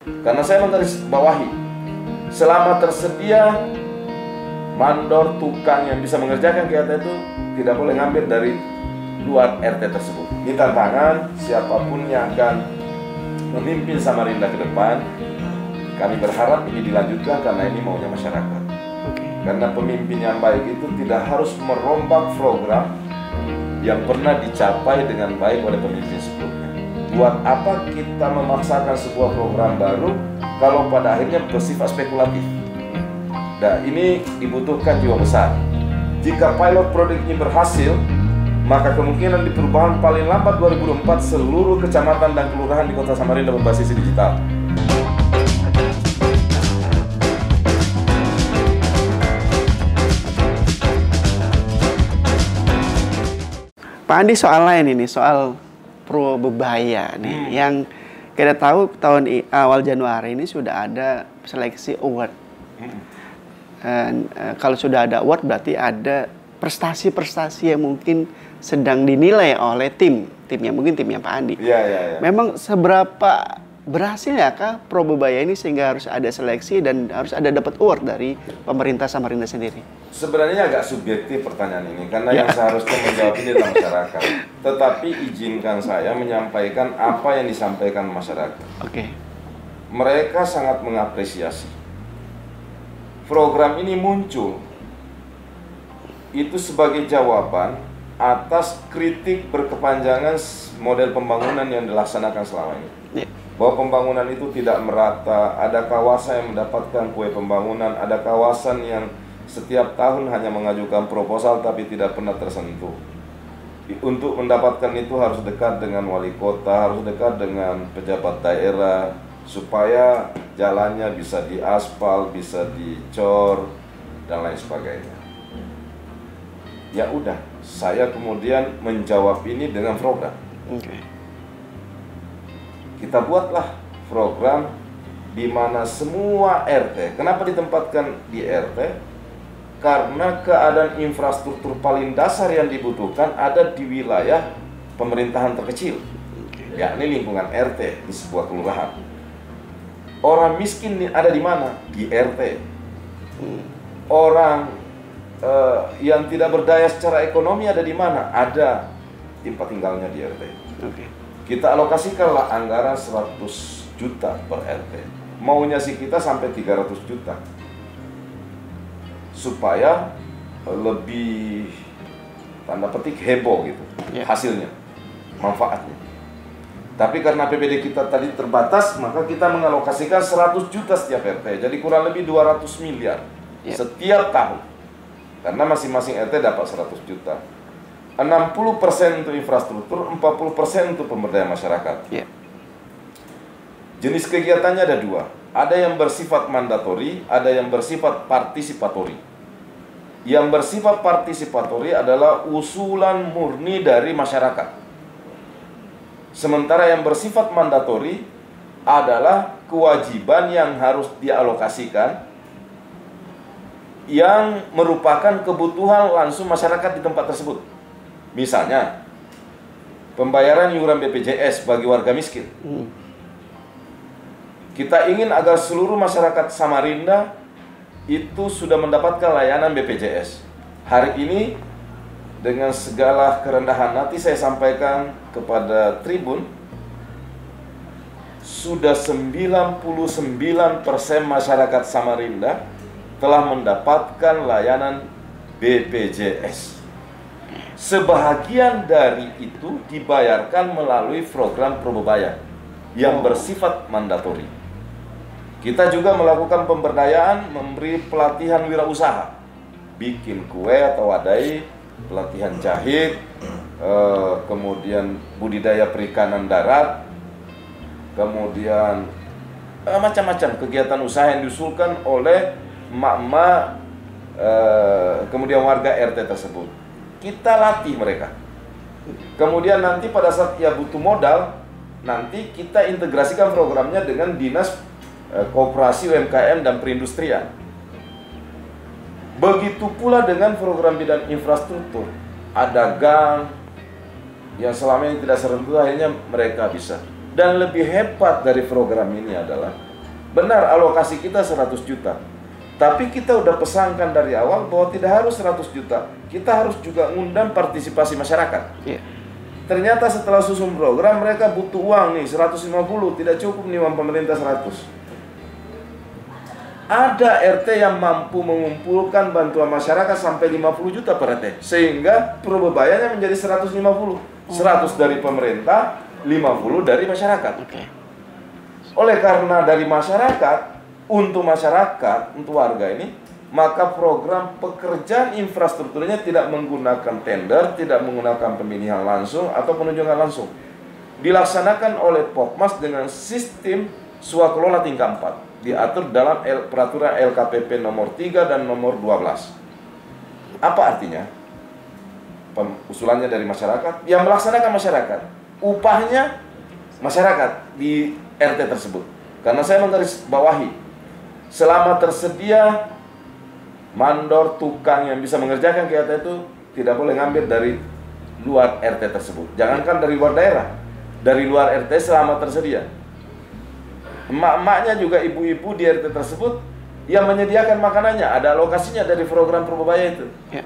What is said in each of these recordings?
Karena saya menggarisbawahi, selama tersedia mandor tukang yang bisa mengerjakan kegiatan itu, tidak boleh ngambil dari luar RT tersebut. Ini tantangan siapapun yang akan memimpin Samarinda ke depan. Kami berharap ini dilanjutkan karena ini maunya masyarakat. Karena pemimpin yang baik itu tidak harus merombak program yang pernah dicapai dengan baik oleh pemimpin sebelumnya. Buat apa kita memaksakan sebuah program baru kalau pada akhirnya bersifat spekulatif? Nah, ini dibutuhkan jiwa besar. Jika pilot project ini berhasil, maka kemungkinan di perubahan paling lambat 2024 seluruh kecamatan dan kelurahan di Kota Samarinda berbasis digital. Pak Andi, soal lain ini, soal Probebaya nih, yang kita tahu awal Januari ini sudah ada seleksi award. Dan kalau sudah ada award berarti ada prestasi-prestasi yang mungkin sedang dinilai oleh timnya Pak Andi. Iya. Memang seberapa berhasil ya kah Probebaya ini sehingga harus ada seleksi dan harus ada dapat award dari pemerintah Samarinda sendiri? Sebenarnya agak subjektif pertanyaan ini karena yang seharusnya menjawab ini adalah masyarakat. Tetapi izinkan saya menyampaikan apa yang disampaikan masyarakat. Oke. Mereka sangat mengapresiasi program ini muncul itu sebagai jawaban atas kritik berkepanjangan model pembangunan yang dilaksanakan selama ini. Bahwa pembangunan itu tidak merata, ada kawasan yang mendapatkan kue pembangunan, ada kawasan yang setiap tahun hanya mengajukan proposal tapi tidak pernah tersentuh. Untuk mendapatkan itu harus dekat dengan wali kota, harus dekat dengan pejabat daerah, supaya jalannya bisa diaspal, bisa dicor, dan lain sebagainya. Ya udah, saya kemudian menjawab ini dengan program. Kita buatlah program di mana semua RT. Kenapa ditempatkan di RT? Karena keadaan infrastruktur paling dasar yang dibutuhkan ada di wilayah pemerintahan terkecil, yakni lingkungan RT di sebuah kelurahan. Orang miskin ada di mana? Di RT. Orang yang tidak berdaya secara ekonomi ada di mana? Ada tempat tinggalnya di RT. Kita alokasikanlah anggaran 100 juta per RT. Maunya sih kita sampai 300 juta. Supaya lebih tanda petik heboh gitu hasilnya, manfaatnya. Tapi karena APBD kita tadi terbatas, maka kita mengalokasikan 100 juta setiap RT. Jadi kurang lebih 200 miliar setiap tahun. Karena masing-masing RT dapat 100 juta. 60% untuk infrastruktur, 40% untuk pemberdayaan masyarakat. Jenis kegiatannya ada dua. Ada yang bersifat mandatori, ada yang bersifat partisipatori. Yang bersifat partisipatori adalah usulan murni dari masyarakat. Sementara yang bersifat mandatori adalah kewajiban yang harus dialokasikan yang merupakan kebutuhan langsung masyarakat di tempat tersebut. Misalnya, pembayaran iuran BPJS bagi warga miskin. Kita ingin agar seluruh masyarakat Samarinda itu sudah mendapatkan layanan BPJS. Hari ini, dengan segala kerendahan hati saya sampaikan kepada Tribun, sudah 99% masyarakat Samarinda telah mendapatkan layanan BPJS. Sebahagian dari itu dibayarkan melalui program Probebaya yang bersifat mandatori. Kita juga melakukan pemberdayaan, memberi pelatihan wirausaha, bikin kue atau wadai, pelatihan jahit, kemudian budidaya perikanan darat, kemudian macam-macam kegiatan usaha yang diusulkan oleh emak-emak, kemudian warga RT tersebut. Kita latih mereka. Kemudian nanti pada saat ia butuh modal, nanti kita integrasikan programnya dengan Dinas Koperasi UMKM dan Perindustrian. Begitu pula dengan program bidang infrastruktur. Ada gang yang selama ini tidak serendah, akhirnya mereka bisa. Dan lebih hebat dari program ini adalah Benar alokasi kita 100 juta. Tapi kita udah pesankan dari awal bahwa tidak harus 100 juta. Kita harus juga ngundang partisipasi masyarakat. Iya. Ternyata setelah susun program mereka butuh uang nih 150, tidak cukup nih uang pemerintah 100. Ada RT yang mampu mengumpulkan bantuan masyarakat sampai 50 juta per RT. Sehingga Probebayanya menjadi 150. 100 dari pemerintah, 50 dari masyarakat. Oke. Oleh karena dari masyarakat, untuk warga ini, maka program pekerjaan infrastrukturnya tidak menggunakan tender, tidak menggunakan pemilihan langsung atau penunjukan langsung. Dilaksanakan oleh Pokmas dengan sistem swakelola tingkat 4, diatur dalam peraturan LKPP nomor 3 dan nomor 12. Apa artinya? Usulannya dari masyarakat, yang melaksanakan masyarakat, upahnya masyarakat di RT tersebut. Karena saya menggarisbawahi, selama tersedia mandor tukang yang bisa mengerjakan kegiatan itu tidak boleh ngambil dari luar RT tersebut. Jangankan dari luar daerah, dari luar RT selama tersedia. Emak-emaknya juga ibu-ibu di RT tersebut yang menyediakan makanannya, ada alokasinya dari program Probebaya itu. Ya.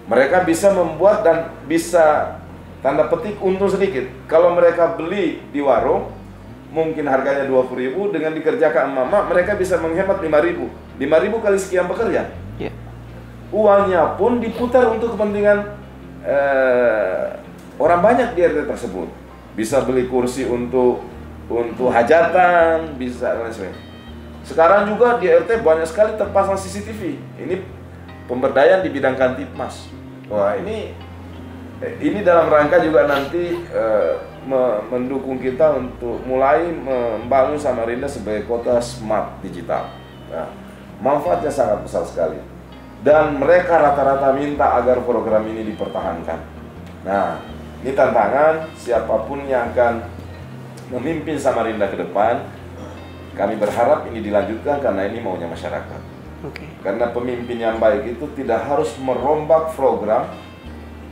Mereka bisa membuat dan bisa tanda petik untung sedikit. Kalau mereka beli di warung, mungkin harganya 20.000, dengan dikerjakan emak-emak, mereka bisa menghemat 5.000. 5.000 kali sekian pekerja. Yeah. Uangnya pun diputar untuk kepentingan orang banyak di RT tersebut. Bisa beli kursi untuk hajatan, bisa dan lain-lain. Sekarang juga di RT banyak sekali terpasang CCTV. Ini pemberdayaan di bidang Kantipmas. Wah, ini dalam rangka juga nanti mendukung kita untuk mulai membangun Samarinda sebagai kota smart digital. Nah, manfaatnya sangat besar sekali. Dan mereka rata-rata minta agar program ini dipertahankan. Nah, ini tantangan siapapun yang akan memimpin Samarinda ke depan. Kami berharap ini dilanjutkan karena ini maunya masyarakat. Karena pemimpin yang baik itu tidak harus merombak program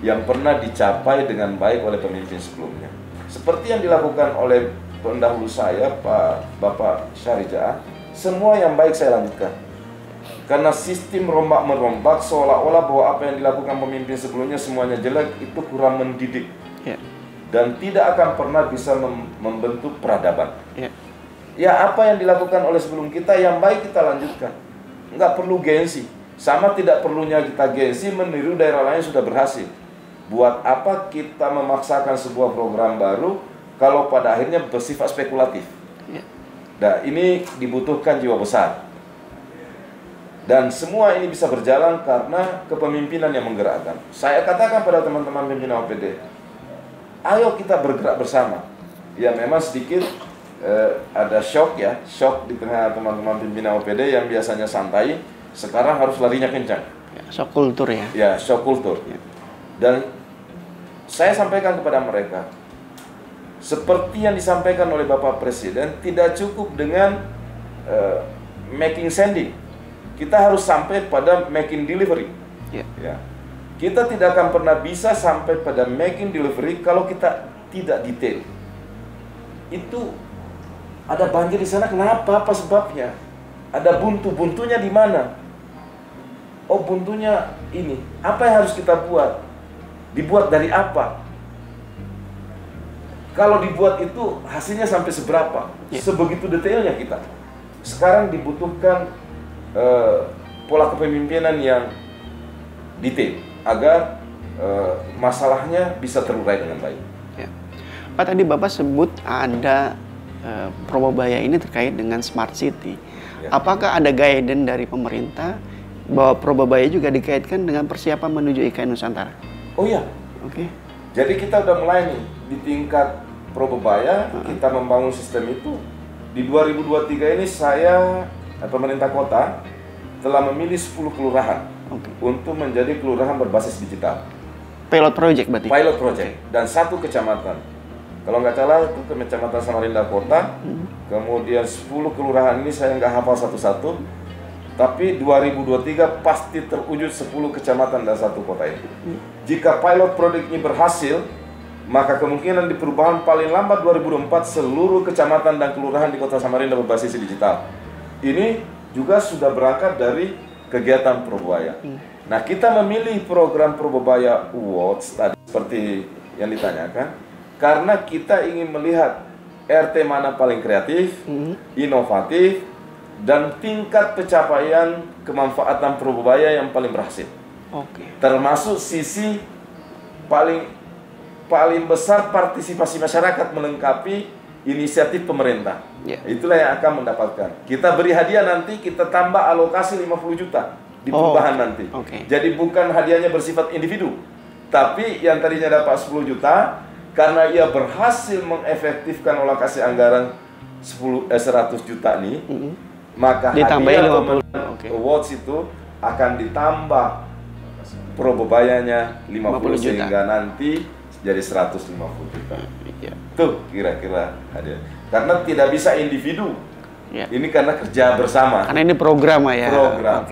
yang pernah dicapai dengan baik oleh pemimpin sebelumnya. Seperti yang dilakukan oleh pendahulu saya, Bapak Syahrijaah, semua yang baik saya lanjutkan. Karena sistem rombak-merombak seolah-olah bahwa apa yang dilakukan pemimpin sebelumnya semuanya jelek, itu kurang mendidik. Yeah. Dan tidak akan pernah bisa membentuk peradaban. Yeah. Ya, apa yang dilakukan oleh sebelum kita yang baik kita lanjutkan. Nggak perlu gengsi. Sama tidak perlunya kita gengsi meniru daerah lain sudah berhasil. Buat apa kita memaksakan sebuah program baru kalau pada akhirnya bersifat spekulatif? Ya. Nah, ini dibutuhkan jiwa besar. Dan semua ini bisa berjalan karena kepemimpinan yang menggerakkan. Saya katakan pada teman-teman pimpinan OPD, ayo kita bergerak bersama. Ya, memang sedikit ada shock di tengah teman-teman pimpinan OPD yang biasanya santai, sekarang harus larinya kencang. Ya, shock kultur ya. Ya, shock kultur. Ya. Dan saya sampaikan kepada mereka, seperti yang disampaikan oleh Bapak Presiden, tidak cukup dengan making sending. Kita harus sampai pada making delivery. Yeah. Ya. Kita tidak akan pernah bisa sampai pada making delivery kalau kita tidak detail. Itu ada banjir di sana, kenapa? Apa sebabnya? Ada buntunya di mana? Oh, buntunya ini. Apa yang harus kita buat? Dibuat dari apa? Kalau dibuat itu hasilnya sampai seberapa? Yeah. Sebegitu detailnya kita. Sekarang dibutuhkan pola kepemimpinan yang detail agar masalahnya bisa terurai dengan baik. Yeah. Pak, tadi Bapak sebut ada Probebaya ini terkait dengan smart city. Yeah. Apakah ada guidance dari pemerintah bahwa Probebaya juga dikaitkan dengan persiapan menuju IKN Nusantara? Oh iya, oke. Jadi kita udah mulai nih di tingkat Probebaya, kita membangun sistem itu. Di 2023 ini saya, pemerintah kota, telah memilih 10 kelurahan untuk menjadi kelurahan berbasis digital. Pilot project berarti? Pilot project, dan 1 kecamatan. Kalau nggak salah itu kecamatan Samarinda Kota, kemudian 10 kelurahan ini saya nggak hafal satu-satu. Tapi 2023 pasti terwujud 10 kecamatan dan 1 kota itu. Jika pilot project ini berhasil, maka kemungkinan di perubahan paling lambat 2024 seluruh kecamatan dan kelurahan di Kota Samarinda berbasis digital. Ini juga sudah berangkat dari kegiatan Probebaya. Nah, kita memilih program Probebaya Awards tadi seperti yang ditanyakan karena kita ingin melihat RT mana paling kreatif, inovatif, dan tingkat pencapaian kemanfaatan Probebaya yang paling berhasil. Termasuk sisi paling besar partisipasi masyarakat melengkapi inisiatif pemerintah. Itulah yang akan mendapatkan. Kita beri hadiah nanti, kita tambah alokasi 50 juta di perubahan nanti. Jadi bukan hadiahnya bersifat individu, tapi yang tadinya dapat 10 juta karena ia berhasil mengefektifkan alokasi anggaran 100 juta nih, maka hadiah awards itu akan ditambah Probebayanya 50 sehingga nanti jadi 150 juta. Tuh kira-kira hadiah. Karena tidak bisa individu. Ini karena kerja bersama. Karena ini program ya. Program.